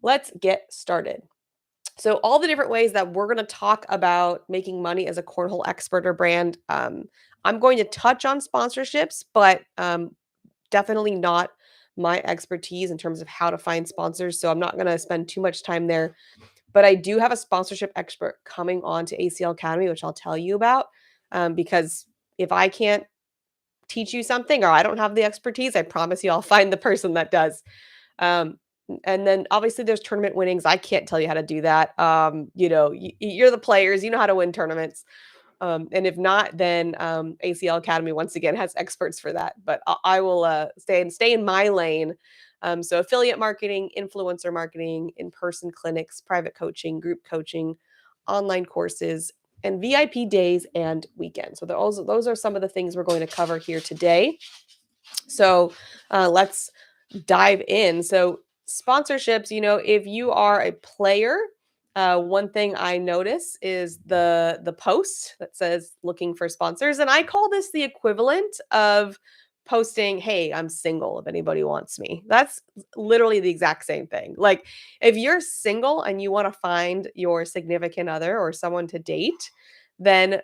let's get started. So, all the different ways that we're going to talk about making money as a cornhole expert or brand. I'm going to touch on sponsorships, but definitely not my expertise in terms of how to find sponsors. So, I'm not going to spend too much time there. But I do have a sponsorship expert coming on to ACL Academy, which I'll tell you about, because if I can't teach you something or I don't have the expertise, I promise you I'll find the person that does. Um, and then obviously there's tournament winnings. I can't tell you how to do that. You're the players, you know how to win tournaments. And if not, then ACL Academy once again has experts for that. But I will stay in my lane. So affiliate marketing, influencer marketing, in-person clinics, private coaching, group coaching, online courses, and VIP days and weekends. So those are some of the things we're going to cover here today. So let's dive in. So sponsorships, if you are a player, one thing I notice is the post that says looking for sponsors, and I call this the equivalent of posting, "Hey, I'm single if anybody wants me." That's literally the exact same thing. Like if you're single and you want to find your significant other or someone to date, then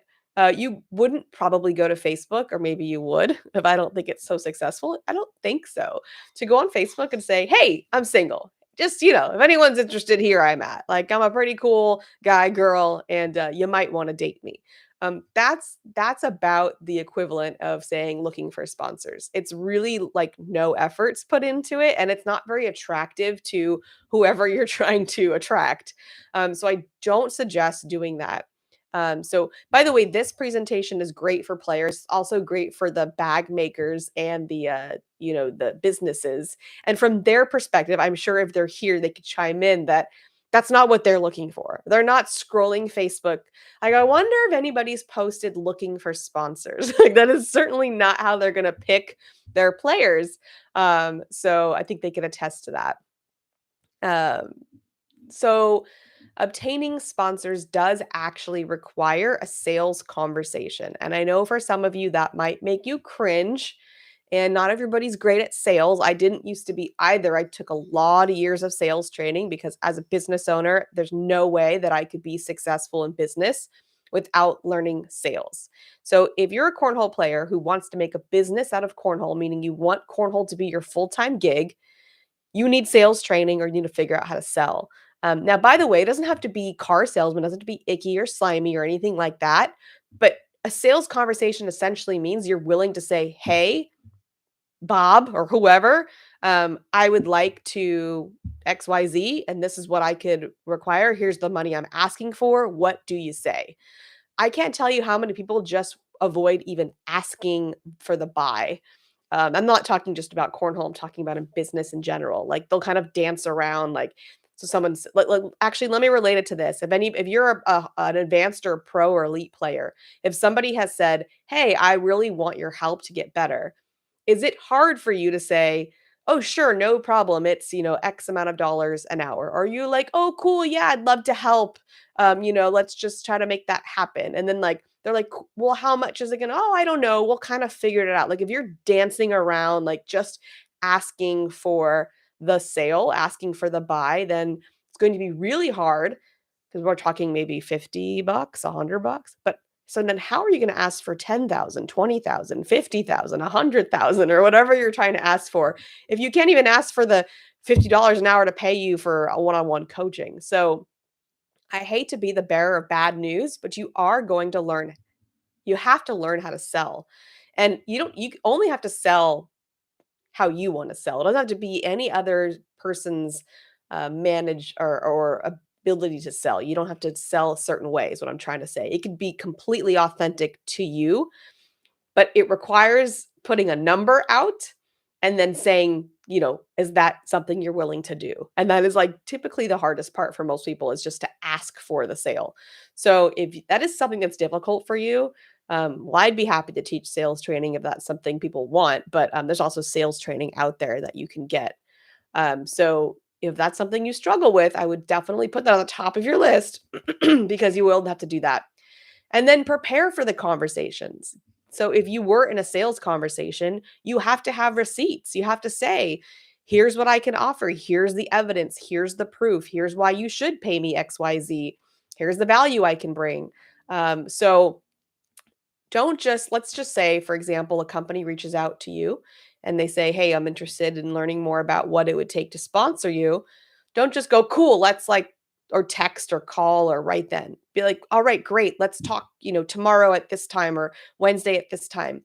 you wouldn't probably go to Facebook, or maybe you would if I don't think it's so successful. I don't think so. To go on Facebook and say, "Hey, I'm single. Just, if anyone's interested, here I'm at. Like, I'm a pretty cool guy, girl, and you might want to date me." That's about the equivalent of saying looking for sponsors. It's really like no efforts put into it, and it's not very attractive to whoever you're trying to attract. So I don't suggest doing that. So by the way, this presentation is great for players, also great for the bag makers and the businesses. And from their perspective, I'm sure if they're here, they could chime in that that's not what they're looking for. They're not scrolling Facebook. Like, I wonder if anybody's posted looking for sponsors. Like, that is certainly not how they're going to pick their players. So I think they can attest to that. Um, so obtaining sponsors does actually require a sales conversation. And I know for some of you that might make you cringe. And not everybody's great at sales. I didn't used to be either. I took a lot of years of sales training because as a business owner, there's no way that I could be successful in business without learning sales. So if you're a cornhole player who wants to make a business out of cornhole, meaning you want cornhole to be your full-time gig, you need sales training or you need to figure out how to sell. Now, by the way, it doesn't have to be car salesman, it doesn't have to be icky or slimy or anything like that. But a sales conversation essentially means you're willing to say, "Hey, Bob," or whoever, "I would like to XYZ, and this is what I could require. Here's the money I'm asking for. What do you say?" I can't tell you how many people just avoid even asking for the buy. I'm not talking just about cornhole. I'm talking about in business in general. Like they'll kind of dance around. Like so, actually let me relate it to this. If you're an advanced or pro or elite player, if somebody has said, "Hey, I really want your help to get better," is it hard for you to say, "Oh, sure, no problem. It's, X amount of dollars an hour." Or are you like, "Oh, cool. Yeah, I'd love to help. Let's just try to make that happen." And then like, they're like, "Well, how much is it gonna?" "Oh, I don't know. We'll kind of figure it out." Like if you're dancing around, like just asking for the sale, asking for the buy, then it's going to be really hard because we're talking maybe $50, $100. But so then how are you going to ask for 10,000, 20,000, 50,000, 100,000, or whatever you're trying to ask for if you can't even ask for the $50 an hour to pay you for a one-on-one coaching? So I hate to be the bearer of bad news, but you have to learn how to sell. And you only have to sell how you want to sell. It doesn't have to be any other person's manage or ability to sell. You don't have to sell a certain way, is what I'm trying to say. It could be completely authentic to you, but it requires putting a number out and then saying, is that something you're willing to do? And that is like typically the hardest part for most people, is just to ask for the sale. So if that is something that's difficult for you, well, I'd be happy to teach sales training if that's something people want, but there's also sales training out there that you can get. So if that's something you struggle with, I would definitely put that on the top of your list because you will have to do that. And then prepare for the conversations. So if you were in a sales conversation, you have to have receipts. You have to say, Here's what I can offer. Here's the evidence. Here's the proof. Here's why you should pay me XYZ. Here's the value I can bring. So don't just let's just say, for example, a company reaches out to you and they say, "Hey, I'm interested in learning more about what it would take to sponsor you." Don't just go, "Cool, let's like," or text or call or right then. Be like, "All right, great. Let's talk, tomorrow at this time or Wednesday at this time."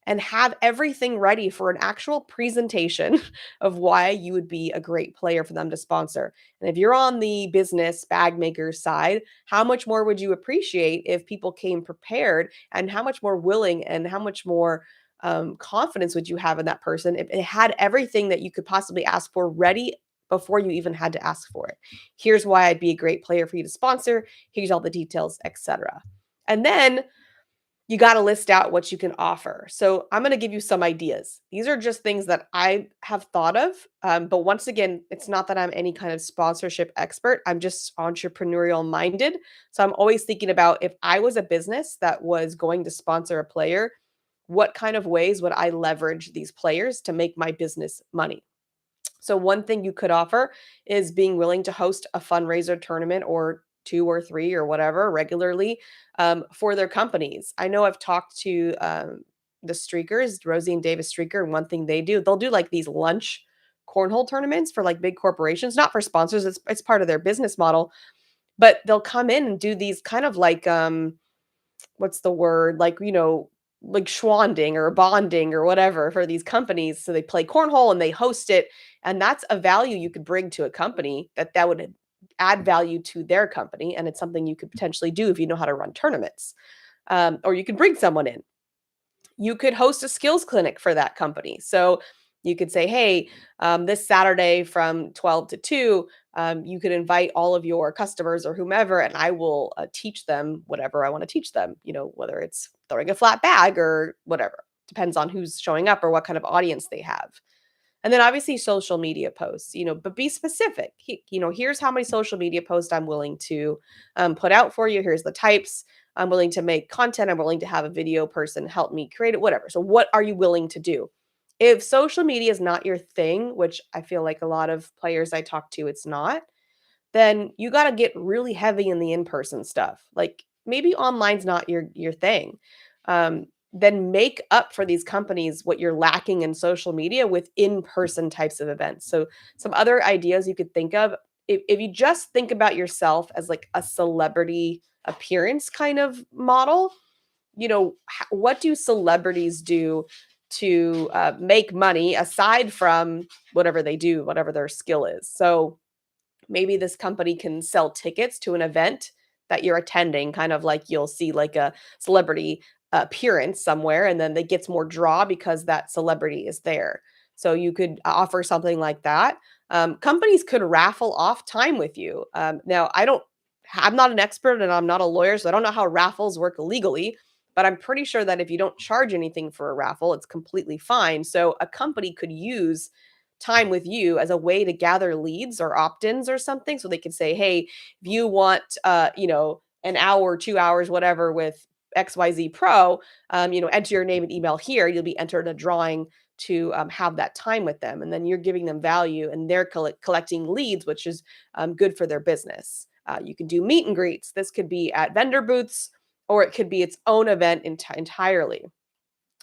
And have everything ready for an actual presentation of why you would be a great player for them to sponsor. And if you're on the business bag maker side, how much more would you appreciate if people came prepared, and how much more willing and how much more confidence would you have in that person if it had everything that you could possibly ask for ready before you even had to ask for it? Here's why I'd be a great player for you to sponsor. Here's all the details, etc. And then you got to list out what you can offer. So I'm going to give you some ideas. These are just things that I have thought of. But once again, it's not that I'm any kind of sponsorship expert. I'm just entrepreneurial minded. So I'm always thinking about, if I was a business that was going to sponsor a player, what kind of ways would I leverage these players to make my business money? So one thing you could offer is being willing to host a fundraiser tournament or two or three or whatever regularly, for their companies. I know I've talked to the Streakers, Rosie and Davis Streaker, and one thing they do, they'll do like these lunch cornhole tournaments for like big corporations, not for sponsors. It's part of their business model, but they'll come in and do these kind of like what's the word? Like, like schwanding or bonding or whatever for these companies. So they play cornhole and they host it. And that's a value you could bring to a company that would add value to their company. And it's something you could potentially do if you know how to run tournaments. Or you could bring someone in. You could host a skills clinic for that company. So you could say, hey, this Saturday from 12 to 2, you could invite all of your customers or whomever, and I will teach them whatever I want to teach them, whether it's throwing a flat bag or whatever. Depends on who's showing up or what kind of audience they have. And then obviously social media posts, but be specific. Here's how many social media posts I'm willing to put out for you. Here's the types. I'm willing to make content. I'm willing to have a video person help me create it, whatever. So what are you willing to do? If social media is not your thing, which I feel like a lot of players I talk to, it's not, then you got to get really heavy in the in-person stuff. Like maybe online's not your thing. Then make up for these companies what you're lacking in social media with in-person types of events. So some other ideas you could think of, if you just think about yourself as like a celebrity appearance kind of model, what do celebrities do to make money aside from whatever they do, whatever their skill is? So maybe this company can sell tickets to an event that you're attending, kind of like you'll see like a celebrity appearance somewhere, and then it gets more draw because that celebrity is there. So you could offer something like that. Companies could raffle off time with you. Now, I'm not an expert and I'm not a lawyer, so I don't know how raffles work legally, but I'm pretty sure that if you don't charge anything for a raffle, it's completely fine. So a company could use time with you as a way to gather leads or opt-ins or something, so they could say, hey, if you want an hour, 2 hours, whatever, with XYZ Pro, enter your name and email here. You'll be entered in a drawing to have that time with them. And then you're giving them value and they're collecting leads, which is good for their business. You can do meet and greets. This could be at vendor booths, or it could be its own event entirely.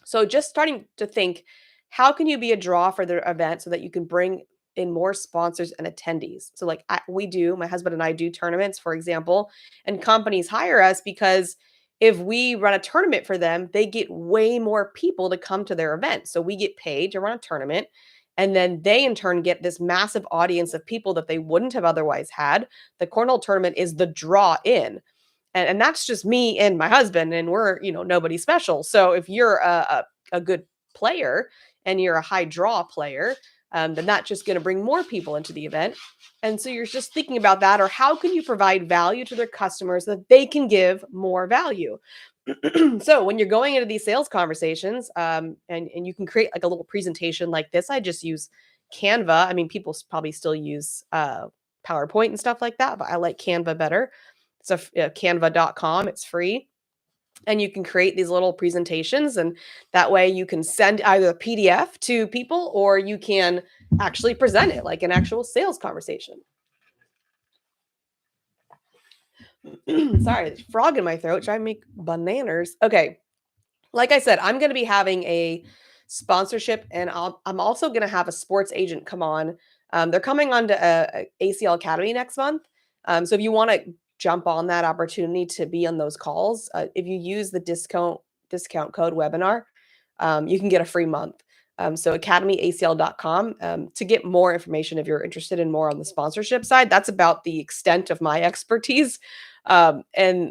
So just starting to think, how can you be a draw for their event so that you can bring in more sponsors and attendees? So like my husband and I do tournaments, for example, and companies hire us because if we run a tournament for them, they get way more people to come to their event. So we get paid to run a tournament. And then they in turn get this massive audience of people that they wouldn't have otherwise had. The Cornhole tournament is the draw in. And that's just me and my husband, and we're, nobody special. So if you're a good player and you're a high draw player, then that's just going to bring more people into the event. And so you're just thinking about that, or how can you provide value to their customers that they can give more value? So when you're going into these sales conversations, and you can create like a little presentation like this. I just use Canva. I mean, people probably still use PowerPoint and stuff like that, but I like Canva better. It's canva.com. It's free. and you can create these little presentations, and that way you can send either a PDF to people or you can actually present it like an actual sales conversation. Sorry, there's a frog in my throat trying to make bananas. Okay, like I said, I'm going to be having a sponsorship, and I'm also going to have a sports agent come on. They're coming on to ACL Academy next month. So if you want to jump on that opportunity to be on those calls, if you use the discount code webinar, you can get a free month. So academyacl.com to get more information if you're interested in more on the sponsorship side. That's about the extent of my expertise. And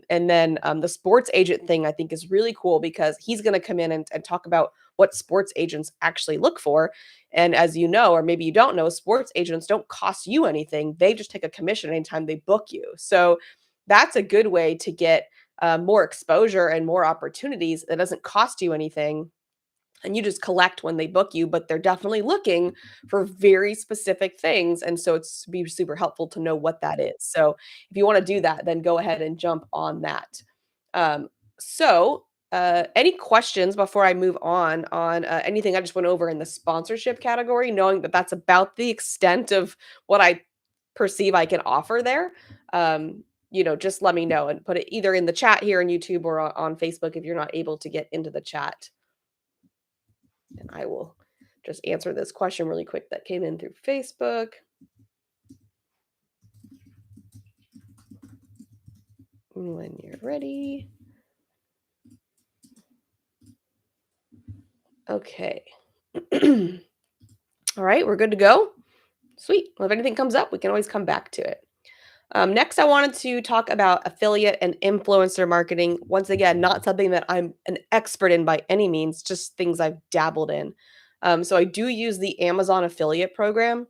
then the sports agent thing I think is really cool because he's going to come in and talk about what sports agents actually look for. And as you know, or maybe you don't know, sports agents don't cost you anything. They just take a commission anytime they book you. So that's a good way to get more exposure and more opportunities that doesn't cost you anything, and you just collect when they book you, but they're definitely looking for very specific things, and so it's be super helpful to know what that is. So if you want to do that, then go ahead and jump on that. Any questions before I move on anything I just went over in the sponsorship category, knowing that that's about the extent of what I perceive I can offer there? Just let me know and put it either in the chat here on YouTube or on Facebook if you're not able to get into the chat. And I will just answer this question really quick that came in through Facebook. When you're ready. Okay. All right, we're good to go. Sweet. Well, if anything comes up, we can always come back to it. Next, I wanted to talk about affiliate and influencer marketing. Once again, not something that I'm an expert in by any means, just things I've dabbled in. So I do use the Amazon affiliate program.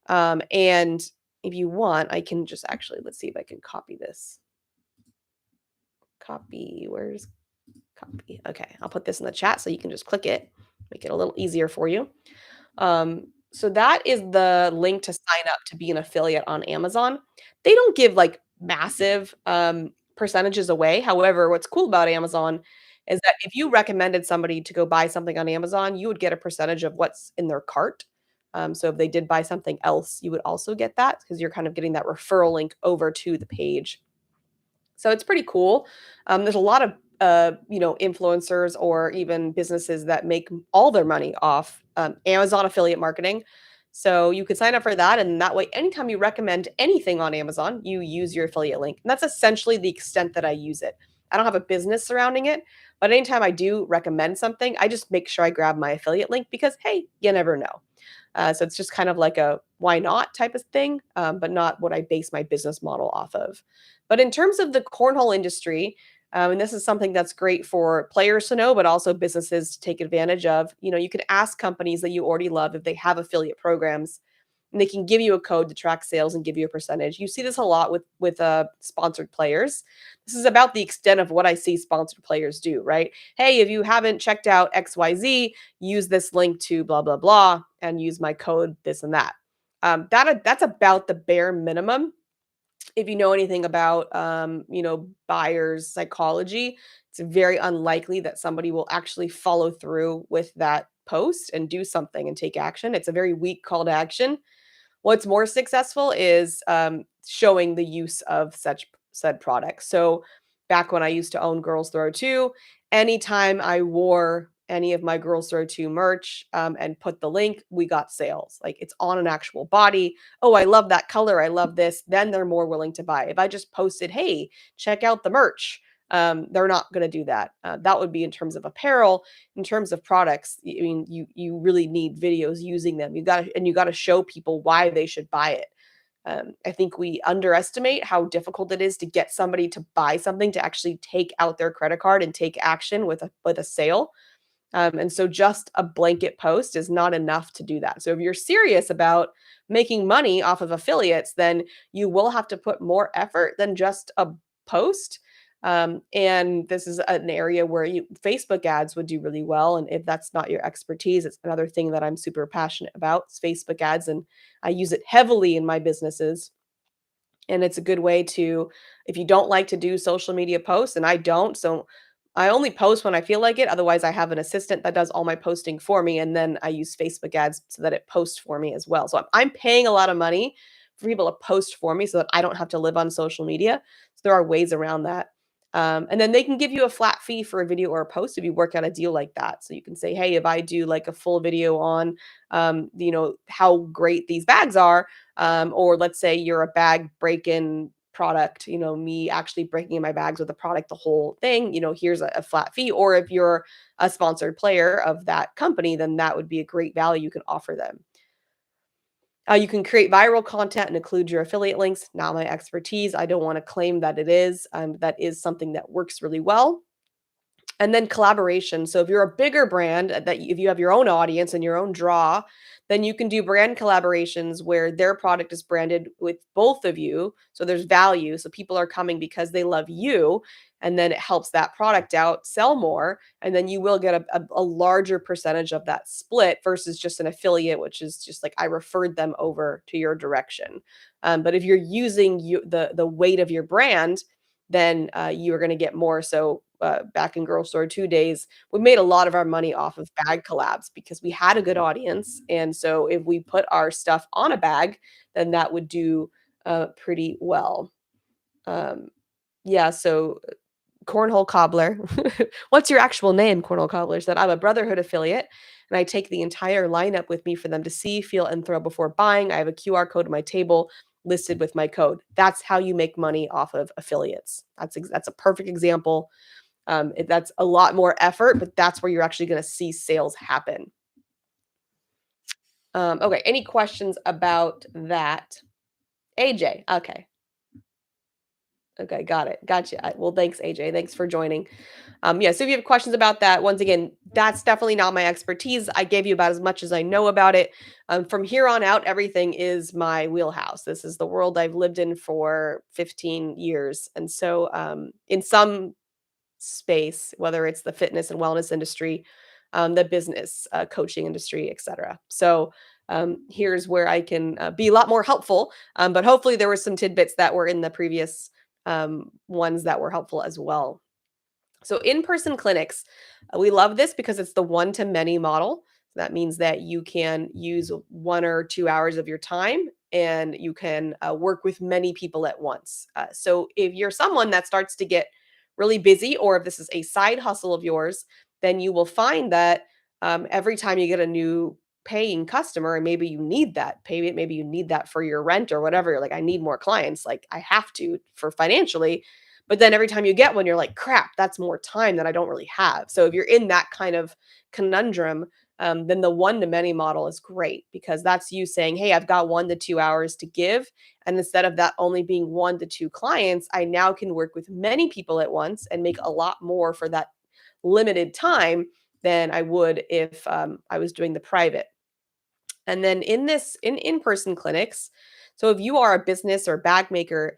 And if you want, I can just actually, let's see if I can copy this. Copy, where's copy? Okay, I'll put this in the chat so you can just click it, make it a little easier for you. So that is the link to sign up to be an affiliate on Amazon. They don't give like massive percentages away. However, what's cool about Amazon is that if you recommended somebody to go buy something on Amazon, you would get a percentage of what's in their cart. So if they did buy something else, you would also get that because you're kind of getting that referral link over to the page. So it's pretty cool. There's a lot of influencers or even businesses that make all their money off Amazon affiliate marketing. So you could sign up for that, and that way, anytime you recommend anything on Amazon, you use your affiliate link. And that's essentially the extent that I use it. I don't have a business surrounding it, but anytime I do recommend something, I just make sure I grab my affiliate link because, hey, you never know. So it's just kind of like a why not type of thing, but not what I base my business model off of. But in terms of the cornhole industry, and this is something that's great for players to know, but also businesses to take advantage of. You can ask companies that you already love if they have affiliate programs, and they can give you a code to track sales and give you a percentage. You see this a lot with sponsored players. This is about the extent of what I see sponsored players do, right? Hey, if you haven't checked out XYZ, use this link to blah blah blah and use my code this and that. That's about the bare minimum. If you know anything about buyers psychology, it's very unlikely that somebody will actually follow through with that post and do something and take action. It's a very weak call to action. What's more successful is showing the use of such said products. So back when I used to own Girls Throw 2, anytime I wore any of my Girls Throw 2 merch and put the link, we got sales. Like it's on an actual body. Oh, I love that color. I love this. Then they're more willing to buy. If I just posted, hey, check out the merch, they're not going to do that. That would be in terms of apparel. In terms of products, I mean, you really need videos using them. You got to show people why they should buy it. I think we underestimate how difficult it is to get somebody to buy something, to actually take out their credit card and take action with a sale. And so just a blanket post is not enough to do that. So if you're serious about making money off of affiliates, then you will have to put more effort than just a post. And this is an area where Facebook ads would do really well. And if that's not your expertise, it's another thing that I'm super passionate about is Facebook ads. And I use it heavily in my businesses. And it's a good way to, if you don't like to do social media posts, and I don't, so I only post when I feel like it, otherwise I have an assistant that does all my posting for me, and then I use Facebook ads so that it posts for me as well. So I'm paying a lot of money for people to post for me so that I don't have to live on social media. So there are ways around that. And then they can give you a flat fee for a video or a post if you work out a deal like that. So you can say, hey, if I do like a full video on, how great these bags are, or let's say you're a bag break-in product, me actually breaking in my bags with the product, the whole thing, here's a flat fee. Or if you're a sponsored player of that company, then that would be a great value you can offer them. You can create viral content and include your affiliate links. Not my expertise. I don't want to claim that it is. That is something that works really well. And then collaboration. So if you're a bigger brand if you have your own audience and your own draw, then you can do brand collaborations where their product is branded with both of you. So there's value. So people are coming because they love you. And then it helps that product out sell more. And then you will get a larger percentage of that split versus just an affiliate, which is just like I referred them over to your direction. But if you're using the weight of your brand, then you are going to get more. So back in Girl Store 2 days, we made a lot of our money off of bag collabs because we had a good audience. And so if we put our stuff on a bag, then that would do pretty well. Um, yeah, so Cornhole Cobbler. What's your actual name, Cornhole Cobbler? Said, I'm a Brotherhood affiliate, and I take the entire lineup with me for them to see, feel, and throw before buying. I have a QR code on my table listed with my code. That's how you make money off of affiliates. That's a perfect example. That's a lot more effort, but that's where you're actually going to see sales happen. Okay, any questions about that? AJ, okay. Okay, got it. Gotcha. Well, thanks, AJ. Thanks for joining. Yeah, so if you have questions about that, once again, that's definitely not my expertise. I gave you about as much as I know about it. From here on out, everything is my wheelhouse. This is the world I've lived in for 15 years. And so, in some space, whether it's the fitness and wellness industry, the business coaching industry, etc. So here's where I can be a lot more helpful. But hopefully there were some tidbits that were in the previous ones that were helpful as well. So in-person clinics, we love this because it's the one-to-many model. That means that you can use 1 or 2 hours of your time and you can work with many people at once. So if you're someone that starts to get really busy, or if this is a side hustle of yours, then you will find that every time you get a new paying customer, and maybe you need that pay, maybe you need that for your rent or whatever. You're like, I need more clients. Like I have to for financially, but then every time you get one, you're like, crap, that's more time that I don't really have. So if you're in that kind of conundrum, then the one to many model is great because that's you saying, hey, I've got 1 to 2 hours to give. And instead of that only being 1 to 2 clients, I now can work with many people at once and make a lot more for that limited time than I would if I was doing the private. And then in-person clinics, so if you are a business or bag maker,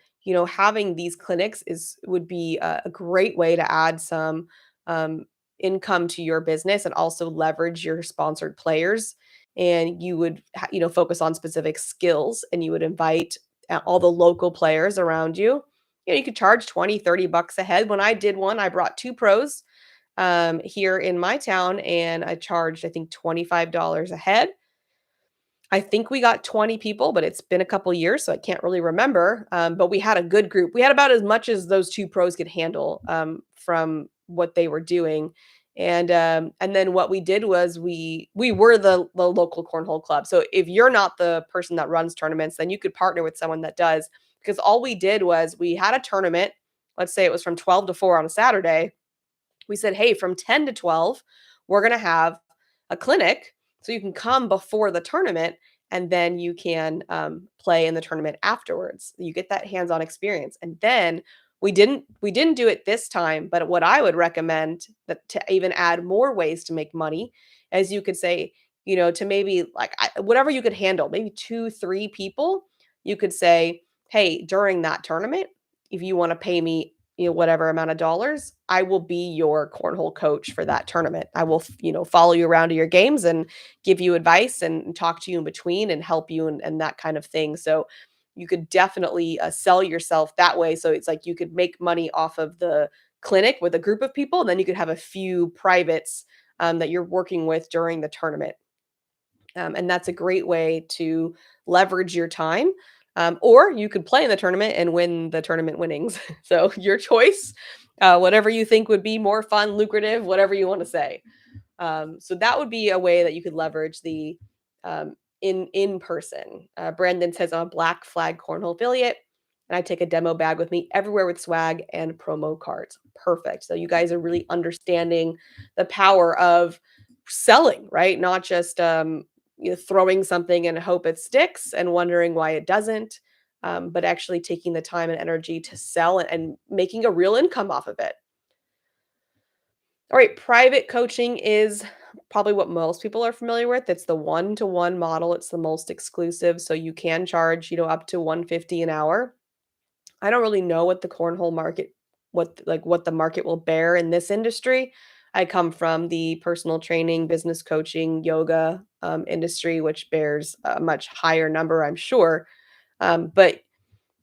having these clinics would be a great way to add some um, income to your business and also leverage your sponsored players. And you would, focus on specific skills and you would invite all the local players around you. You could charge 20, $30 a head. When I did one, I brought two pros here in my town and I charged, I think, $25 a head. I think we got 20 people, but it's been a couple years, so I can't really remember. But we had a good group. We had about as much as those two pros could handle from what they were doing. And then what we did was we were the local cornhole club. So if you're not the person that runs tournaments, then you could partner with someone that does. Because all we did was we had a tournament. Let's say it was from 12 to 4 on a Saturday. We said, hey, from 10 to 12, we're going to have a clinic so you can come before the tournament and then you can play in the tournament afterwards. You get that hands-on experience. And then we didn't do it this time, but what I would recommend that to even add more ways to make money, as you could say, to maybe like whatever you could handle, maybe 2, 3 people, you could say, hey, during that tournament, if you want to pay me whatever amount of dollars, I will be your cornhole coach for that tournament. I will, follow you around to your games and give you advice and talk to you in between and help you and that kind of thing. So you could definitely sell yourself that way. So it's like you could make money off of the clinic with a group of people, and then you could have a few privates that you're working with during the tournament. And that's a great way to leverage your time. Or you could play in the tournament and win the tournament winnings. So your choice, whatever you think would be more fun, lucrative, whatever you want to say. So that would be a way that you could leverage the in person. Brandon says I'm a Black Flag Cornhole affiliate, and I take a demo bag with me everywhere with swag and promo cards. Perfect. So you guys are really understanding the power of selling, right? Not just throwing something and hope it sticks and wondering why it doesn't, but actually taking the time and energy to sell and making a real income off of it. All right, private coaching is probably what most people are familiar with. It's the one-to-one model. It's the most exclusive, so you can charge, up to 150 an hour. I don't really know what the cornhole market what the market will bear in this industry. I come from the personal training, business coaching, yoga industry, which bears a much higher number, I'm sure. But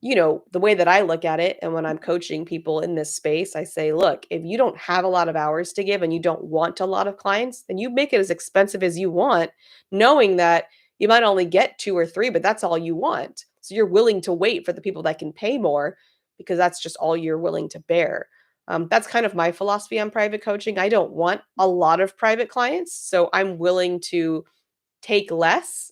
the way that I look at it, and when I'm coaching people in this space, I say, look, if you don't have a lot of hours to give and you don't want a lot of clients, then you make it as expensive as you want, knowing that you might only get two or three, but that's all you want. So you're willing to wait for the people that can pay more because that's just all you're willing to bear. That's kind of my philosophy on private coaching. I don't want a lot of private clients, so I'm willing to take less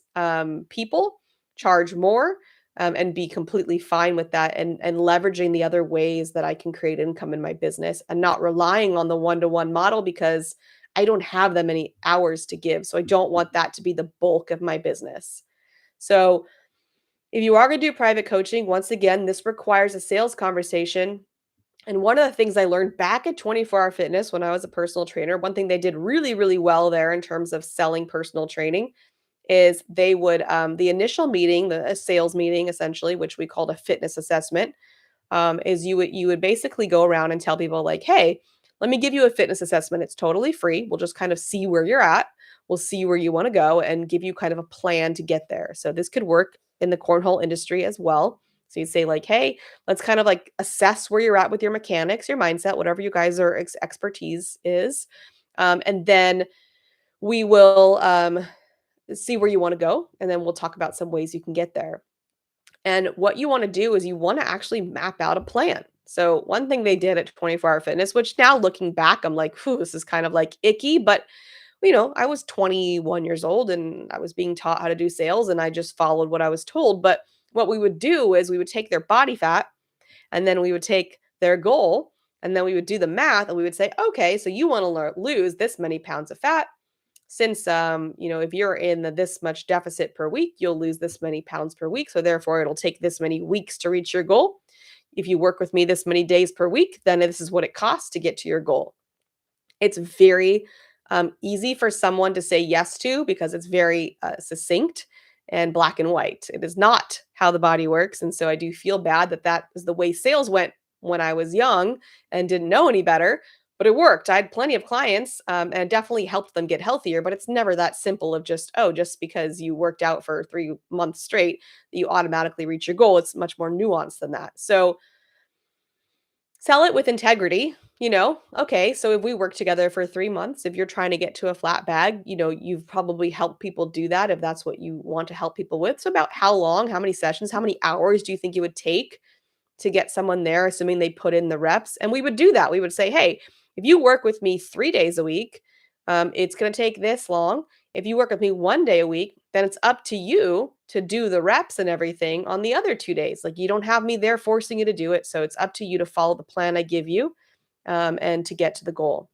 people, charge more, and be completely fine with that, and leveraging the other ways that I can create income in my business and not relying on the one-to-one model because I don't have that many hours to give. So I don't want that to be the bulk of my business. So if you are going to do private coaching, once again, this requires a sales conversation. And one of the things I learned back at 24 Hour Fitness when I was a personal trainer, one thing they did really, really well there in terms of selling personal training is they would the initial meeting, a sales meeting essentially, which we called a fitness assessment, is you would basically go around and tell people like, hey, let me give you a fitness assessment. It's totally free. We'll just kind of see where you're at. We'll see where you want to go and give you kind of a plan to get there. So this could work in the cornhole industry as well. So you'd say like, hey, let's kind of like assess where you're at with your mechanics, your mindset, whatever you guys are expertise is. And then we will see where you want to go, and then we'll talk about some ways you can get there. And what you want to do is you want to actually map out a plan. So one thing they did at 24 Hour Fitness, which now looking back, I'm like, whew, this is kind of like icky, but I was 21 years old and I was being taught how to do sales and I just followed what I was told. But what we would do is we would take their body fat and then we would take their goal and then we would do the math and we would say, okay, so you want to lose this many pounds of fat. Since if you're in this much deficit per week, you'll lose this many pounds per week, so therefore it'll take this many weeks to reach your goal. If you work with me this many days per week, then this is what it costs to get to your goal. It's very easy for someone to say yes to because it's very succinct and black and white. It is not how the body works. And so I do feel bad that is the way sales went when I was young and didn't know any better, but it worked. I had plenty of clients and definitely helped them get healthier, but it's never that simple of just because you worked out for 3 months straight, that you automatically reach your goal. It's much more nuanced than that. So sell it with integrity. Okay, so if we work together for 3 months, if you're trying to get to a flat bag, you've probably helped people do that if that's what you want to help people with. So about how long, how many sessions, how many hours do you think it would take to get someone there, assuming they put in the reps? And we would do that. We would say, hey, if you work with me 3 days a week, it's going to take this long. If you work with me 1 day a week, then it's up to you to do the reps and everything on the other 2 days. Like you don't have me there forcing you to do it. So it's up to you to follow the plan I give you and to get to the goal.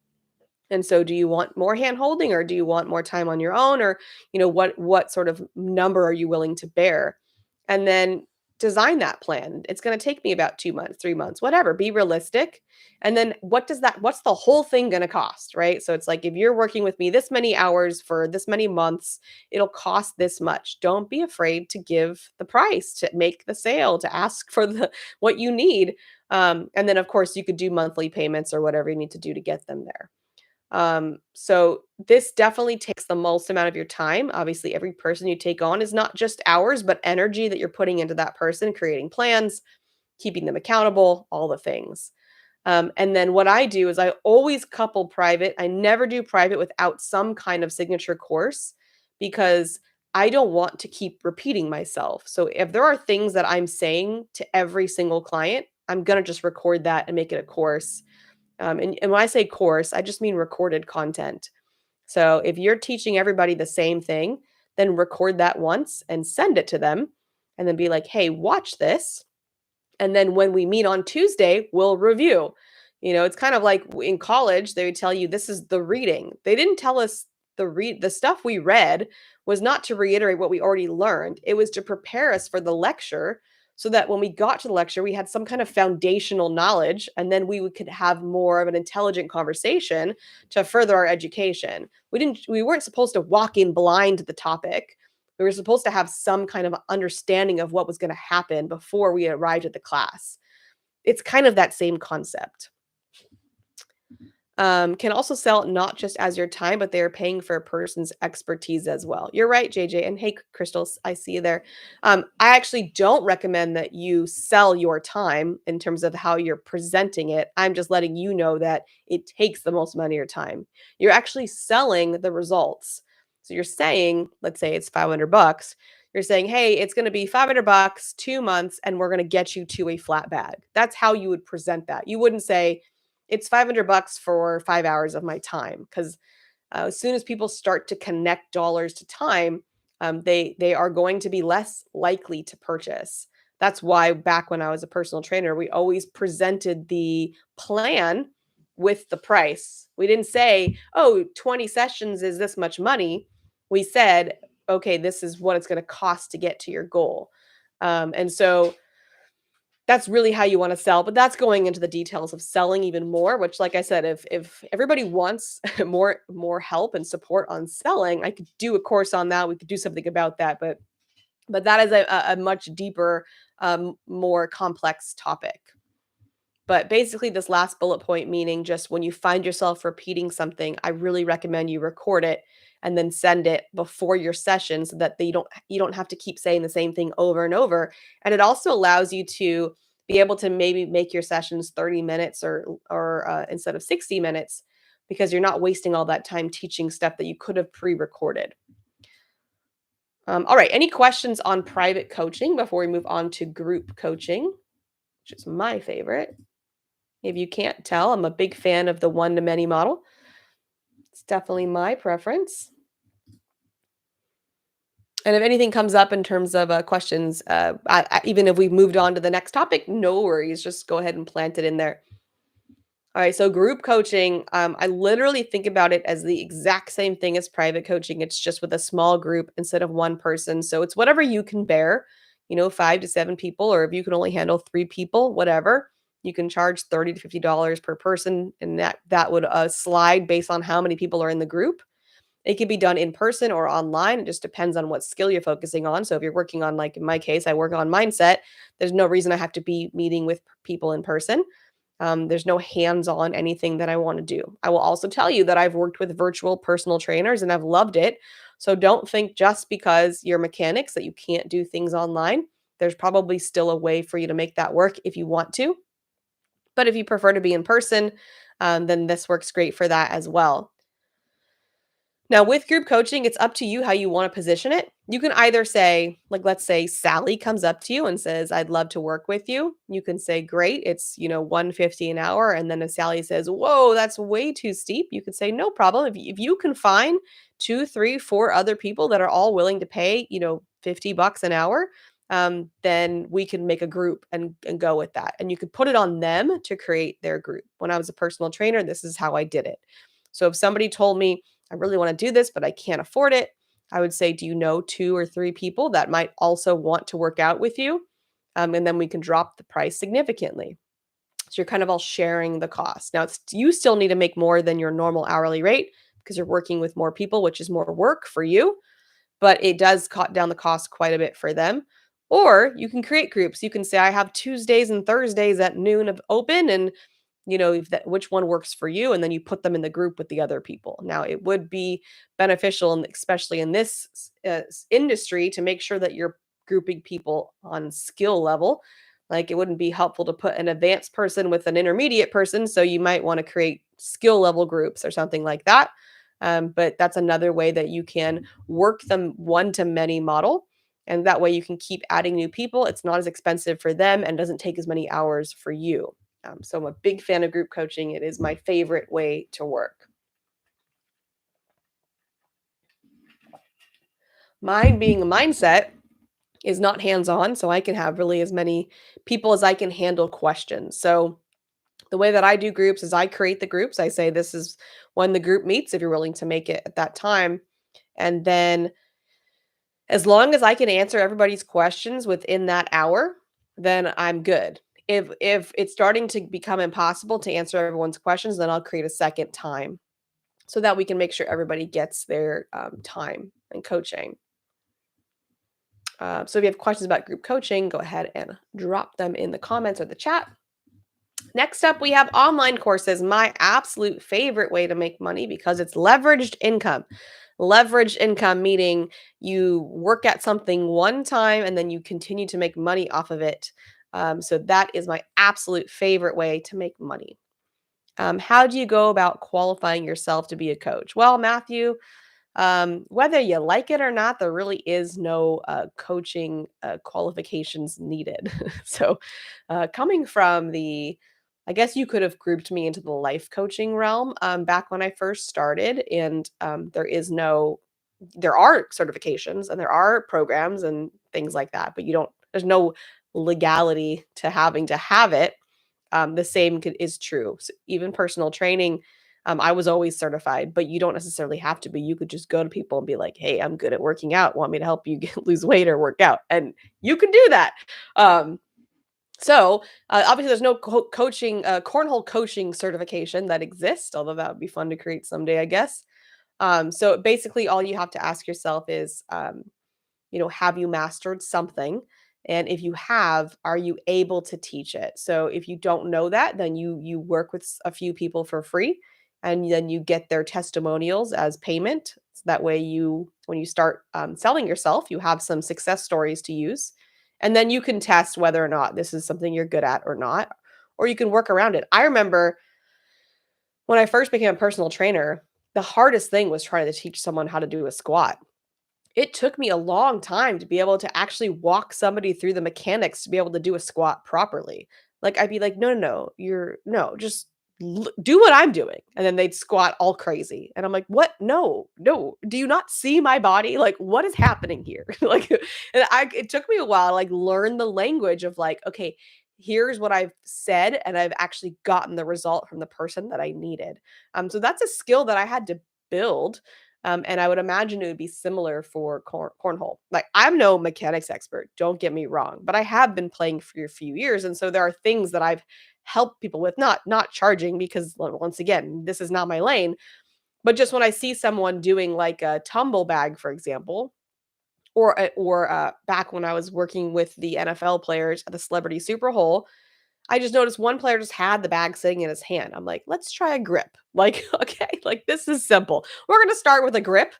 And so do you want more hand holding or do you want more time on your own? Or, what sort of number are you willing to bear? And then design that plan. It's going to take me about 2 months, 3 months, whatever. Be realistic. And then what's the whole thing going to cost? Right. So it's like, if you're working with me this many hours for this many months, it'll cost this much. Don't be afraid to give the price, to make the sale, to ask for what you need. And then of course you could do monthly payments or whatever you need to do to get them there. So this definitely takes the most amount of your time. Obviously, every person you take on is not just hours, but energy that you're putting into that person, creating plans, keeping them accountable, all the things. And then what I do is I always couple private. I never do private without some kind of signature course because I don't want to keep repeating myself. So if there are things that I'm saying to every single client, I'm going to just record that and make it a course. And when I say course, I just mean recorded content. So if you're teaching everybody the same thing, then record that once and send it to them and then be like, hey, watch this. And then when we meet on Tuesday, we'll review. It's kind of like in college, they would tell you this is the reading. They didn't tell us the stuff we read was not to reiterate what we already learned. It was to prepare us for the lecture so that when we got to the lecture, we had some kind of foundational knowledge and then could have more of an intelligent conversation to further our education. We weren't supposed to walk in blind to the topic. We were supposed to have some kind of understanding of what was going to happen before we arrived at the class. It's kind of that same concept. Can also sell not just as your time, but they are paying for a person's expertise as well. You're right, JJ. And hey, Crystals, I see you there. I actually don't recommend that you sell your time in terms of how you're presenting it. I'm just letting you know that it takes the most amount of your time. You're actually selling the results. So you're saying, let's say it's $500. You're saying, hey, it's going to be $500, 2 months, and we're going to get you to a flat bag. That's how you would present that. You wouldn't say, it's $500 for 5 hours of my time because as soon as people start to connect dollars to time, they are going to be less likely to purchase. That's why back when I was a personal trainer, we always presented the plan with the price. We didn't say, oh, 20 sessions is this much money. We said, okay, this is what it's going to cost to get to your goal. And so that's really how you want to sell, but that's going into the details of selling even more, which like I said, if everybody wants more help and support on selling, I could do a course on that. We could do something about that, but that is a much deeper, more complex topic. But basically, this last bullet point, meaning just when you find yourself repeating something, I really recommend you record it and then send it before your session so that you don't have to keep saying the same thing over and over. And it also allows you to be able to maybe make your sessions 30 minutes or instead of 60 minutes because you're not wasting all that time teaching stuff that you could have pre-recorded. All right, any questions on private coaching before we move on to group coaching, which is my favorite? If you can't tell, I'm a big fan of the one-to-many model. It's definitely my preference. And if anything comes up in terms of questions, even if we've moved on to the next topic, no worries. Just go ahead and plant it in there. All right, so group coaching, I literally think about it as the exact same thing as private coaching. It's just with a small group instead of one person. So it's whatever you can bear, 5 to 7 people, or if you can only handle 3 people, whatever. You can charge $30 to $50 per person, and that would slide based on how many people are in the group. It can be done in person or online. It just depends on what skill you're focusing on. So if you're working on, like in my case, I work on mindset, there's no reason I have to be meeting with people in person. There's no hands-on anything that I want to do. I will also tell you that I've worked with virtual personal trainers and I've loved it. So don't think just because you're mechanics that you can't do things online. There's probably still a way for you to make that work if you want to. But if you prefer to be in person, then this works great for that as well. Now, with group coaching, it's up to you how you want to position it. You can either say, like, let's say Sally comes up to you and says, I'd love to work with you. You can say, great, it's, $150 an hour. And then if Sally says, whoa, that's way too steep, you can say, no problem. If you can find 2, 3, 4 other people that are all willing to pay, $50 an hour, then we can make a group and go with that. And you could put it on them to create their group. When I was a personal trainer, this is how I did it. So if somebody told me, I really want to do this, but I can't afford it, I would say, do you know 2 or 3 people that might also want to work out with you? And then we can drop the price significantly. So you're kind of all sharing the cost. Now, you still need to make more than your normal hourly rate because you're working with more people, which is more work for you, but it does cut down the cost quite a bit for them. Or you can create groups. You can say, I have Tuesdays and Thursdays at noon of open, and if which one works for you, and then you put them in the group with the other people. Now, it would be beneficial, and especially in this industry, to make sure that you're grouping people on skill level. Like, it wouldn't be helpful to put an advanced person with an intermediate person, so you might want to create skill level groups or something like that. But that's another way that you can work them one to many model. And that way you can keep adding new people. It's not as expensive for them and doesn't take as many hours for you. So I'm a big fan of group coaching. It is my favorite way to work. Mine being a mindset is not hands on, so I can have really as many people as I can handle questions. So the way that I do groups is I create the groups. I say this is when the group meets if you're willing to make it at that time. And then as long as I can answer everybody's questions within that hour, then I'm good. If it's starting to become impossible to answer everyone's questions, then I'll create a second time so that we can make sure everybody gets their time and coaching. So if you have questions about group coaching, go ahead and drop them in the comments or the chat. Next up, we have online courses, my absolute favorite way to make money because it's leveraged income. Leveraged income meaning you work at something one time and then you continue to make money off of it. So that is my absolute favorite way to make money. How do you go about qualifying yourself to be a coach? Well, Matthew, whether you like it or not, there really is no coaching qualifications needed. So, coming from I guess you could have grouped me into the life coaching realm back when I first started, and there are certifications and there are programs and things like that, but there's no legality to having to have it. The same is true. So even personal training, I was always certified, but you don't necessarily have to be. You could just go to people and be like, "Hey, I'm good at working out. Want me to help you lose weight or work out?" And you can do that. Um, Obviously, there's no coaching, cornhole coaching certification that exists, although that would be fun to create someday, I guess. So basically, all you have to ask yourself is, have you mastered something? And if you have, are you able to teach it? So if you don't know that, then you work with a few people for free, and then you get their testimonials as payment. So that way, when you start selling yourself, you have some success stories to use, and then you can test whether or not this is something you're good at or not, or you can work around it. I remember when I first became a personal trainer, the hardest thing was trying to teach someone how to do a squat. It took me a long time to be able to actually walk somebody through the mechanics to be able to do a squat properly. Like, I'd be like, "No, no, no, no, just do what I'm doing." And then they'd squat all crazy. And I'm like, "What? No, no. Do you not see my body? Like, what is happening here?" It took me a while to like learn the language of like, okay, here's what I've said, and I've actually gotten the result from the person that I needed. So that's a skill that I had to build, and I would imagine it would be similar for cornhole. Like, I'm no mechanics expert, don't get me wrong, but I have been playing for a few years, and so there are things that I've helped people with, not charging because once again, this is not my lane, but just when I see someone doing like a tumble bag, for example, or back when I was working with the NFL players at the Celebrity Super Bowl, I just noticed one player just had the bag sitting in his hand. I'm like, let's try a grip. Like, okay, like this is simple. We're gonna start with a grip.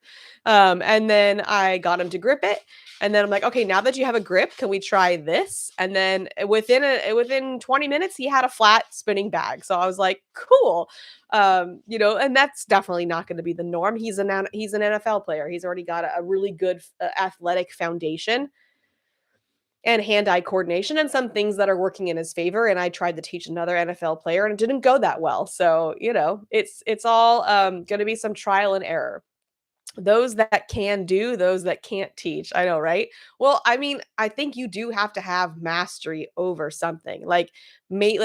And then I got him to grip it. And then I'm like, okay, now that you have a grip, can we try this? And then within 20 minutes, he had a flat spinning bag. So I was like, cool. And that's definitely not going to be the norm. He's an NFL player. He's already got a really good athletic foundation and hand-eye coordination and some things that are working in his favor, and I tried to teach another NFL player and it didn't go that well. So, it's all going to be some trial and error. Those that can do, those that can't teach. I know, right? Well, I mean, I think you do have to have mastery over something. Like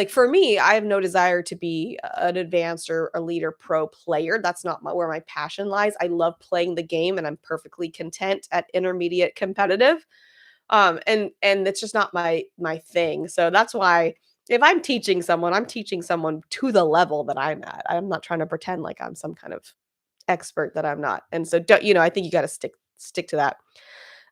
for me, I have no desire to be an advanced or a leader pro player. That's not where my passion lies. I love playing the game and I'm perfectly content at intermediate competitive. And it's just not my thing. So that's why if I'm teaching someone, I'm teaching someone to the level that I'm at. I'm not trying to pretend like I'm some kind of expert that I'm not. And so I think you got to stick to that.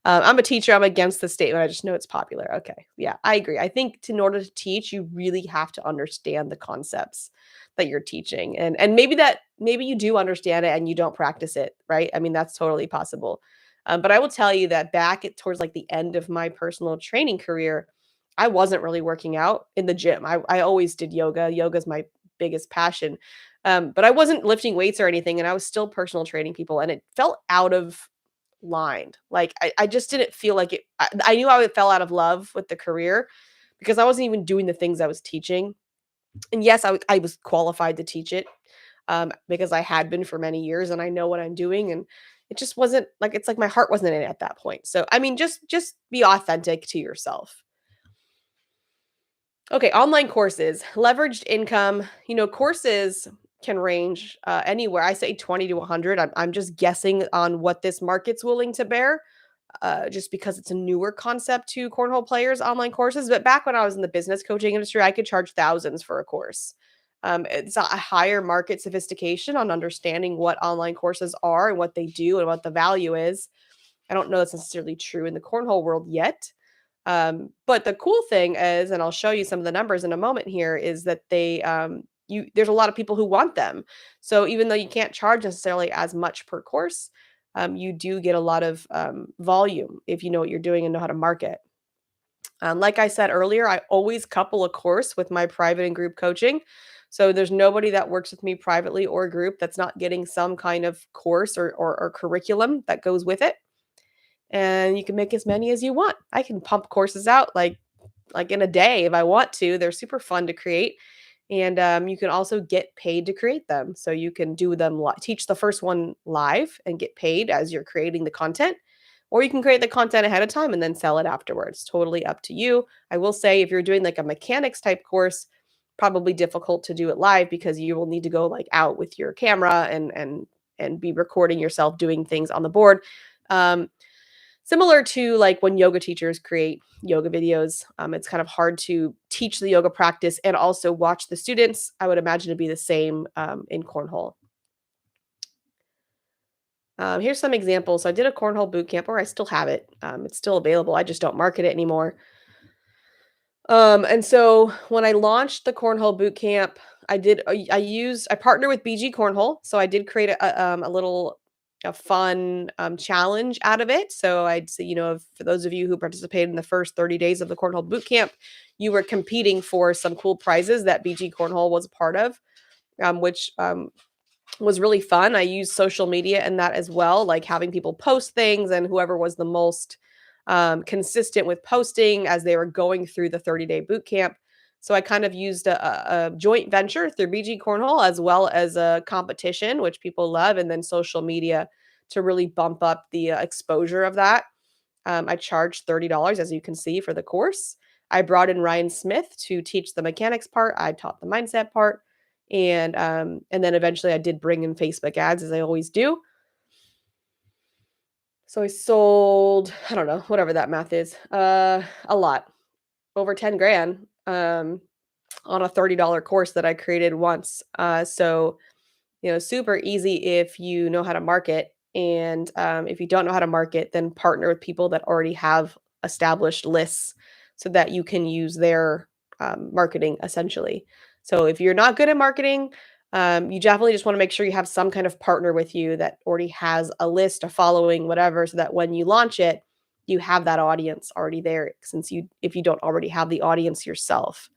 I'm a teacher. I'm against the statement. I just know it's popular. Okay. Yeah, I agree. I think in order to teach, you really have to understand the concepts that you're teaching. And maybe you do understand it and you don't practice it, right? I mean, that's totally possible. But I will tell you that towards like the end of my personal training career, I wasn't really working out in the gym. I always did yoga. Yoga's my biggest passion. But I wasn't lifting weights or anything, and I was still personal training people, and it felt out of line. Like I just didn't feel like it. I knew I fell out of love with the career because I wasn't even doing the things I was teaching. And yes, I was qualified to teach it, because I had been for many years and I know what I'm doing. And it just wasn't like, it's like my heart wasn't in it at that point. So I mean, just be authentic to yourself. Okay, online courses, leveraged income. Courses can range anywhere. I say 20 to 100. I'm just guessing on what this market's willing to bear, just because it's a newer concept to cornhole players, online courses. But back when I was in the business coaching industry, I could charge thousands for a course. It's a higher market sophistication on understanding what online courses are and what they do and what the value is. I don't know that's necessarily true in the cornhole world yet. But the cool thing is, and I'll show you some of the numbers in a moment here, is that there's a lot of people who want them. So even though you can't charge necessarily as much per course, you do get a lot of volume if you know what you're doing and know how to market. Like I said earlier, I always couple a course with my private and group coaching. So there's nobody that works with me privately or group that's not getting some kind of course or curriculum that goes with it. And you can make as many as you want. I can pump courses out like in a day if I want to. They're super fun to create, and you can also get paid to create them. So you can do them teach the first one live and get paid as you're creating the content, or you can create the content ahead of time and then sell it afterwards. Totally up to you. I will say if you're doing like a mechanics type course, probably difficult to do it live because you will need to go like out with your camera and be recording yourself doing things on the board. Um, Similar to like when yoga teachers create yoga videos, it's kind of hard to teach the yoga practice and also watch the students. I would imagine to be the same in cornhole. Here's some examples. So I did a cornhole boot camp, or I still have it. It's still available. I just don't market it anymore. And so when I launched the cornhole boot camp, I partnered with BG Cornhole, so I did create a little a fun challenge out of it. So I'd say, for those of you who participated in the first 30 days of the cornhole boot camp, you were competing for some cool prizes that BG Cornhole was a part of, which was really fun. I used social media in that as well, like having people post things, and whoever was the most consistent with posting as they were going through the 30-day boot camp. So I kind of used a joint venture through BG Cornhole as well as a competition, which people love, and then social media to really bump up the exposure of that. I charged $30, as you can see, for the course. I brought in Ryan Smith to teach the mechanics part. I taught the mindset part, and then eventually I did bring in Facebook ads, as I always do. So I sold, I don't know, whatever that math is, a lot, over 10 grand, on a $30 course that I created once. So, super easy if you know how to market. And if you don't know how to market, then partner with people that already have established lists so that you can use their marketing essentially. So if you're not good at marketing, you definitely just want to make sure you have some kind of partner with you that already has a list, a following, whatever, so that when you launch it, you have that audience already there. Since if you don't already have the audience yourself.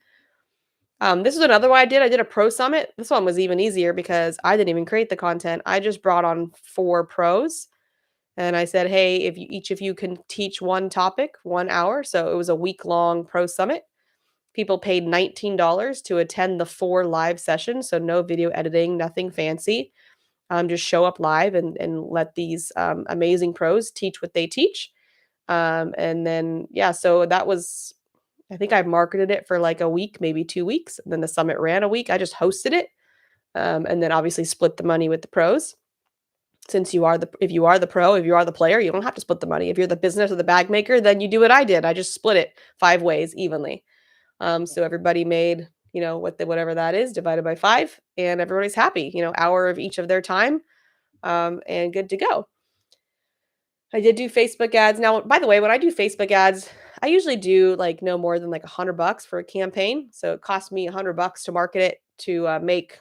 This is another one I did. I did a pro summit. This one was even easier because I didn't even create the content. I just brought on 4 pros and I said, hey, if each of you can teach one topic, 1 hour. So it was a week-long pro summit. People paid $19 to attend the 4 live sessions. So no video editing, nothing fancy. Just show up live and let these amazing pros teach what they teach. And then, yeah, so that was, I think I marketed it for like a week, maybe 2 weeks. And then the summit ran a week. I just hosted it. And then obviously split the money with the pros. Since if you are the pro, if you are the player, you don't have to split the money. If you're the business or the bag maker, then you do what I did. I just split it 5 ways evenly. So everybody made, whatever that is divided by 5, and everybody's happy, hour of each of their time, and good to go. I did do Facebook ads. Now, by the way, when I do Facebook ads, I usually do like no more than like $100 for a campaign. So it cost me $100 to market it to make,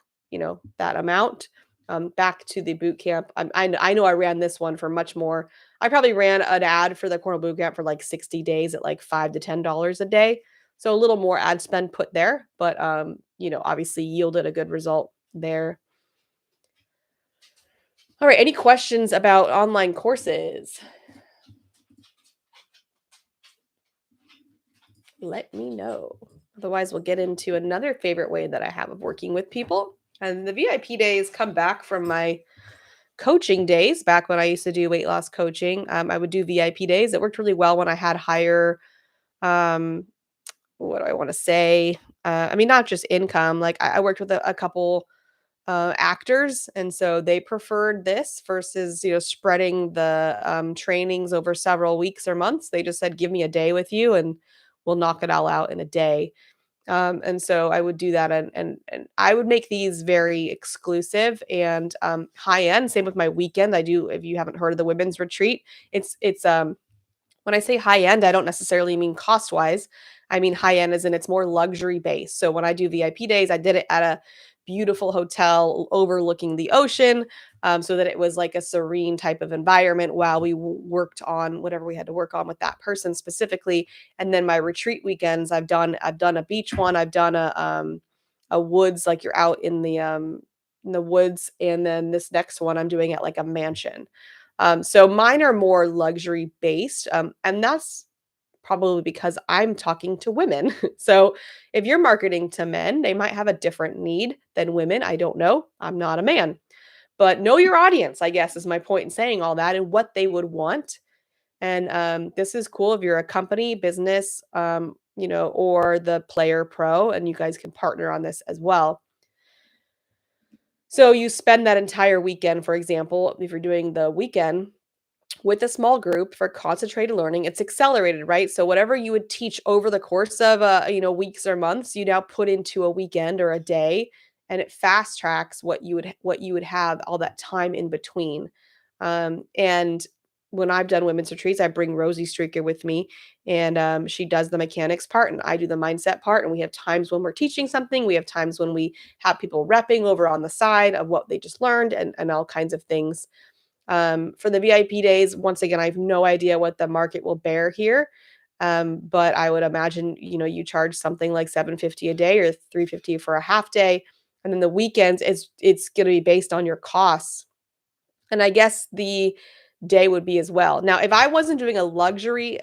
that amount. Back to the boot camp. I know I ran this one for much more. I probably ran an ad for the Cornhole boot camp for like 60 days at like $5 to $10 a day. So a little more ad spend put there, but obviously yielded a good result there. All right, any questions about online courses? Let me know. Otherwise, we'll get into another favorite way that I have of working with people. And the VIP days come back from my coaching days back when I used to do weight loss coaching. I would do VIP days. It worked really well when I had higher, um, what do I want to say? I mean, not just income. Like I worked with a couple actors, and so they preferred this versus spreading the trainings over several weeks or months. They just said, "Give me a day with you, and we'll knock it all out in a day." And so I would do that, and I would make these very exclusive and high end. Same with my weekend. I do. If you haven't heard of the women's retreat, it's when I say high end, I don't necessarily mean cost wise. I mean high end as in it's more luxury based. So when I do VIP days, I did it at a beautiful hotel overlooking the ocean, so that it was like a serene type of environment while we worked on whatever we had to work on with that person specifically. And then my retreat weekends, I've done a beach one, I've done a woods, like you're out in the woods, and then this next one I'm doing at like a mansion. So mine are more luxury based, and that's probably because I'm talking to women. So if you're marketing to men, they might have a different need than women. I don't know. I'm not a man, but know your audience, I guess, is my point in saying all that and what they would want. And this is cool if you're a company, business, or the player pro, and you guys can partner on this as well. So you spend that entire weekend, for example, if you're doing the weekend with a small group for concentrated learning, it's accelerated, right? So whatever you would teach over the course of weeks or months, you now put into a weekend or a day, and it fast tracks what you would have all that time in between. And when I've done women's retreats, I bring Rosie Streaker with me, and she does the mechanics part, and I do the mindset part. And we have times when we're teaching something, we have times when we have people repping over on the side of what they just learned, and all kinds of things. For the VIP days, once again, I have no idea what the market will bear here. But I would imagine, you charge something like 750 a day or 350 for a half day. And then the weekends, it's going to be based on your costs. And I guess the day would be as well. Now, if I wasn't doing a luxury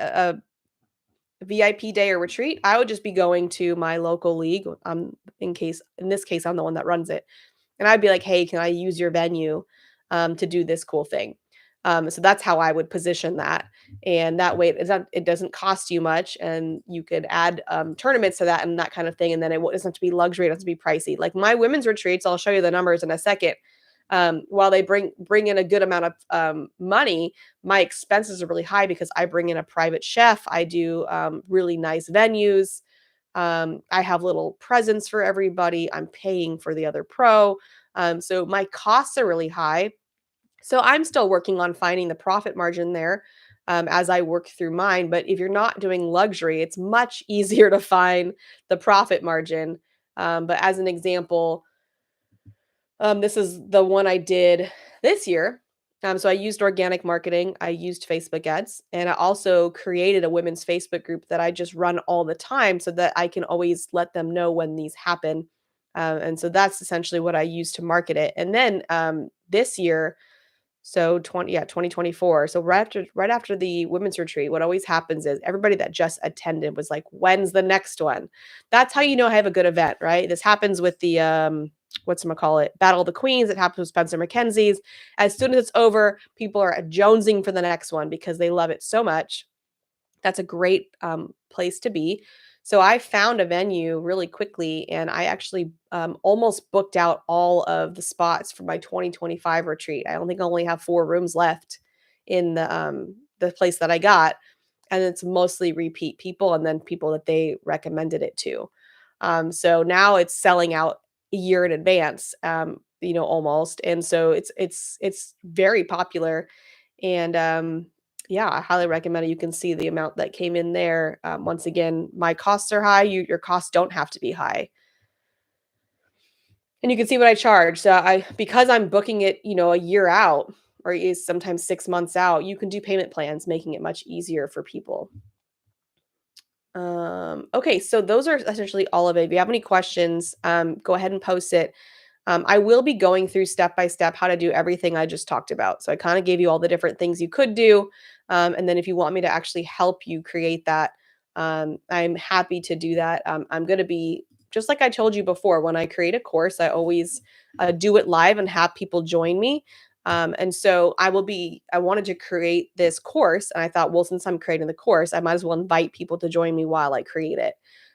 VIP day or retreat, I would just be going to my local league. In this case, I'm the one that runs it. And I'd be like, "Hey, can I use your venue to do this cool thing?" So that's how I would position that. And that way, it doesn't cost you much, and you could add tournaments to that and that kind of thing. And then doesn't have to be luxury; it has to be pricey. Like my women's retreats, I'll show you the numbers in a second. While they bring in a good amount of money, my expenses are really high because I bring in a private chef. I do really nice venues. I have little presents for everybody. I'm paying for the other pro. So my costs are really high. So I'm still working on finding the profit margin there as I work through mine. But if you're not doing luxury, it's much easier to find the profit margin. But as an example, this is the one I did this year. So I used organic marketing, I used Facebook ads, and I also created a women's Facebook group that I just run all the time so that I can always let them know when these happen. And so that's essentially what I use to market it. And then this year, so 2024. So right after the women's retreat, what always happens is everybody that just attended was like, "When's the next one?" That's how you know I have a good event, right? This happens with the what's-it-call-it, Battle of the Queens. It happens with Spencer McKenzie's. As soon as it's over, people are jonesing for the next one because they love it so much. That's a great place to be. So I found a venue really quickly, and I actually almost booked out all of the spots for my 2025 retreat. I only have 4 rooms left in the place that I got, and it's mostly repeat people and then people that they recommended it to. So now it's selling out a year in advance, almost, and so it's very popular. And yeah, I highly recommend it. You can see the amount that came in there. Once again, my costs are high. Your costs don't have to be high, and you can see what I charge. So because I'm booking it, a year out or is sometimes 6 months out, you can do payment plans, making it much easier for people. Okay, so those are essentially all of it. If you have any questions, go ahead and post it. I will be going through step by step how to do everything I just talked about. So I kind of gave you all the different things you could do. And then if you want me to actually help you create that, I'm happy to do that. I'm going to be, just like I told you before, when I create a course, I always do it live and have people join me. And so I wanted to create this course. And I thought, well, since I'm creating the course, I might as well invite people to join me while I create it.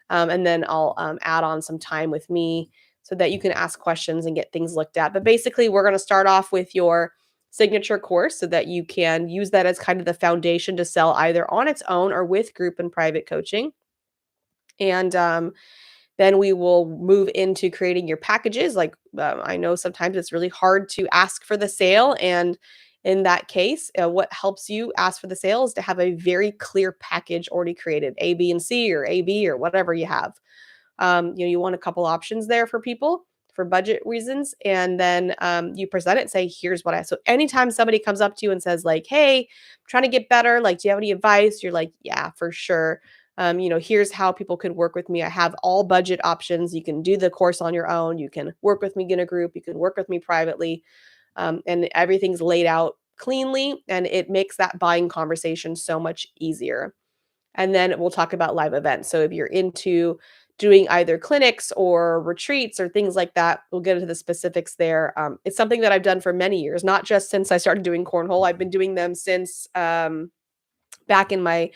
And then I'll add on some time with me so that you can ask questions and get things looked at. But basically, we're going to start off with your signature course so that you can use that as kind of the foundation to sell either on its own or with group and private coaching. And then we will move into creating your packages. Like I know sometimes it's really hard to ask for the sale. And in that case, what helps you ask for the sale is to have a very clear package already created, A, B, and C, or A, B, or whatever you have. You want a couple options there for people for budget reasons, and then you present it and say, "Here's what I." So anytime somebody comes up to you and says, like, "Hey, I'm trying to get better. Like, do you have any advice?" You're like, "Yeah, for sure. Here's how people could work with me. I have all budget options. You can do the course on your own. You can work with me in a group. You can work with me privately, and everything's laid out cleanly, and it makes that buying conversation so much easier. And then we'll talk about live events. So if you're into doing either clinics or retreats or things like that, we'll get into the specifics there. It's something that I've done for many years, not just since I started doing cornhole. I've been doing them since back in my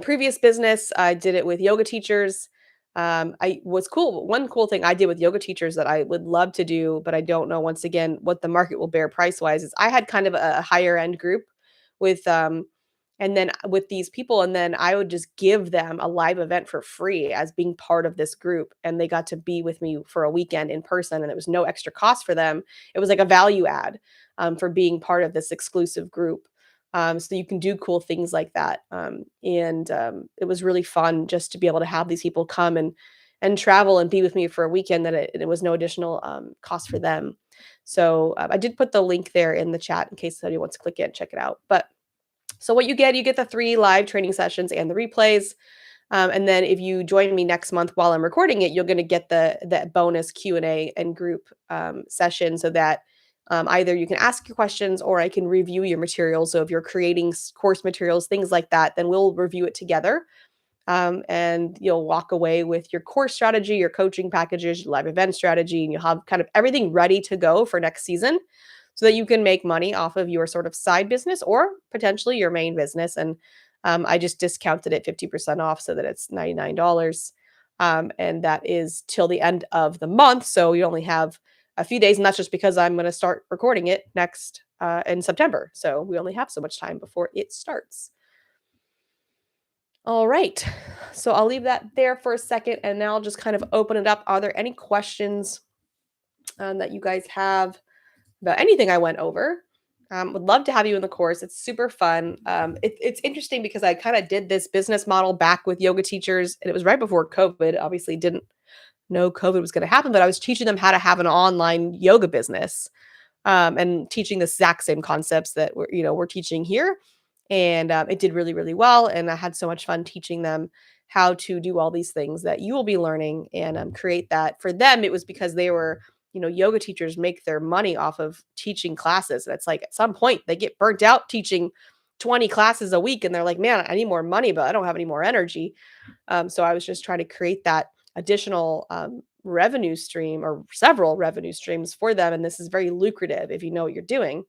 previous business. I did it with yoga teachers. I was cool. One cool thing I did with yoga teachers that I would love to do, but I don't know once again what the market will bear price wise is I had kind of a higher end group with and then with these people, and then I would just give them a live event for free as being part of this group, and they got to be with me for a weekend in person, and it was no extra cost for them. It was like a value add for being part of this exclusive group. So you can do cool things like that, and it was really fun just to be able to have these people come and travel and be with me for a weekend. That it was no additional cost for them. So I did put the link there in the chat in case somebody wants to click it and check it out. But so what you get the 3 live training sessions and the replays. And then if you join me next month while I'm recording it, you're going to get the bonus Q&A and group session so that either you can ask your questions or I can review your materials. So if you're creating course materials, things like that, then we'll review it together. And you'll walk away with your course strategy, your coaching packages, your live event strategy, and you'll have kind of everything ready to go for next season so that you can make money off of your sort of side business or potentially your main business. And I just discounted it 50% off so that it's $99. And that is till the end of the month. So you only have a few days. And that's just because I'm going to start recording it next in September. So we only have so much time before it starts. All right. So I'll leave that there for a second and now I'll just kind of open it up. Are there any questions that you guys have about anything I went over? Would love to have you in the course. It's super fun. It's interesting because I kind of did this business model back with yoga teachers, and it was right before COVID. Obviously, didn't know COVID was going to happen, but I was teaching them how to have an online yoga business and teaching the exact same concepts that we're teaching here. And it did really, really well. And I had so much fun teaching them how to do all these things that you will be learning and create that. For them, it was because they were, yoga teachers make their money off of teaching classes. And it's like at some point they get burnt out teaching 20 classes a week and they're like, man, I need more money, but I don't have any more energy. So I was just trying to create that additional revenue stream or several revenue streams for them. And this is very lucrative if you know what you're doing.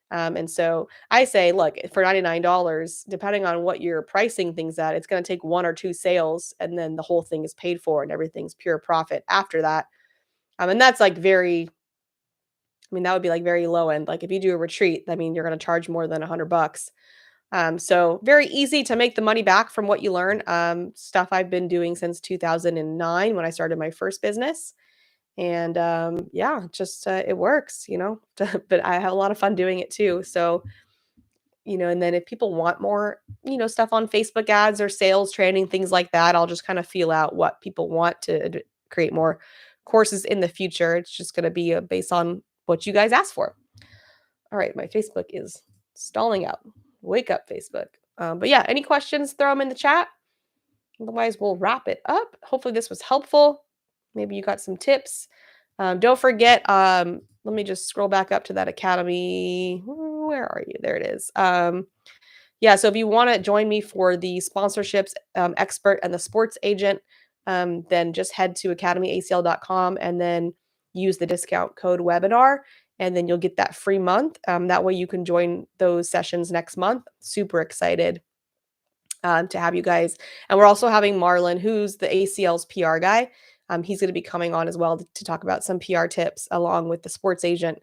And so I say, look, for $99, depending on what you're pricing things at, it's going to take 1 or 2 sales and then the whole thing is paid for and everything's pure profit after that. And that's like that would be like very low end. Like if you do a retreat, you're going to charge more than $100. So very easy to make the money back from what you learn. Stuff I've been doing since 2009 when I started my first business. And yeah, just it works, but I have a lot of fun doing it too. So, and then if people want more, stuff on Facebook ads or sales training, things like that, I'll just kind of feel out what people want to create more courses in the future. It's just going to be based on what you guys ask for. All right, my Facebook is stalling out. Wake up, Facebook. But yeah, any questions, throw them in the chat. Otherwise, we'll wrap it up. Hopefully, this was helpful. Maybe you got some tips. Don't forget, let me just scroll back up to that academy. Where are you? There it is. Yeah, so if you want to join me for the sponsorships expert and the sports agent, then just head to academyacl.com and then use the discount code webinar, and then you'll get that free month. That way you can join those sessions next month. Super excited to have you guys. And we're also having Marlon, who's the ACL's PR guy. He's going to be coming on as well to talk about some PR tips along with the sports agent.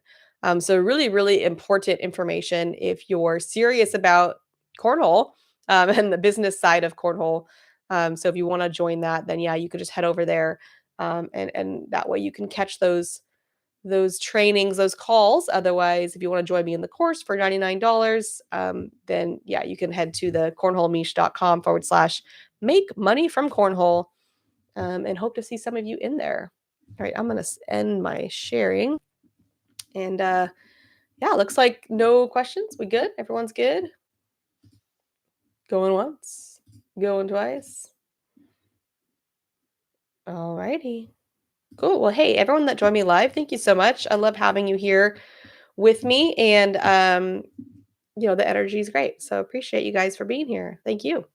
So really, really important information if you're serious about cornhole and the business side of cornhole. So if you want to join that, then yeah, you could just head over there, and that way you can catch those trainings, those calls. Otherwise, if you want to join me in the course for $99, then yeah, you can head to the cornholemish.com/make money from cornhole, and hope to see some of you in there. All right, I'm going to end my sharing. And yeah, looks like no questions. We good? Everyone's good? Going once, going twice. All righty. Cool. Well, hey, everyone that joined me live, thank you so much. I love having you here with me. And the energy is great. So appreciate you guys for being here. Thank you.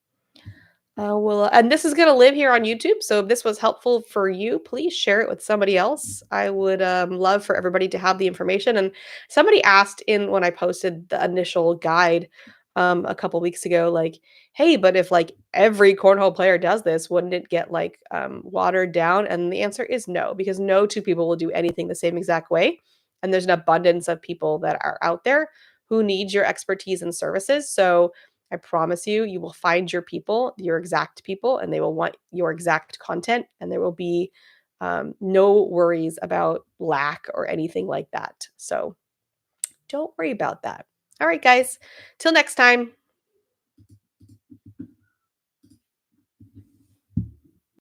And this is going to live here on YouTube. So if this was helpful for you, please share it with somebody else. I would love for everybody to have the information. And somebody asked in when I posted the initial guide a couple weeks ago, like, hey, but if like every cornhole player does this, wouldn't it get like watered down? And the answer is no, because no two people will do anything the same exact way. And there's an abundance of people that are out there who need your expertise and services. So I promise you, you will find your exact people, and they will want your exact content, and there will be no worries about lack or anything like that. So don't worry about that. All right, guys, till next time.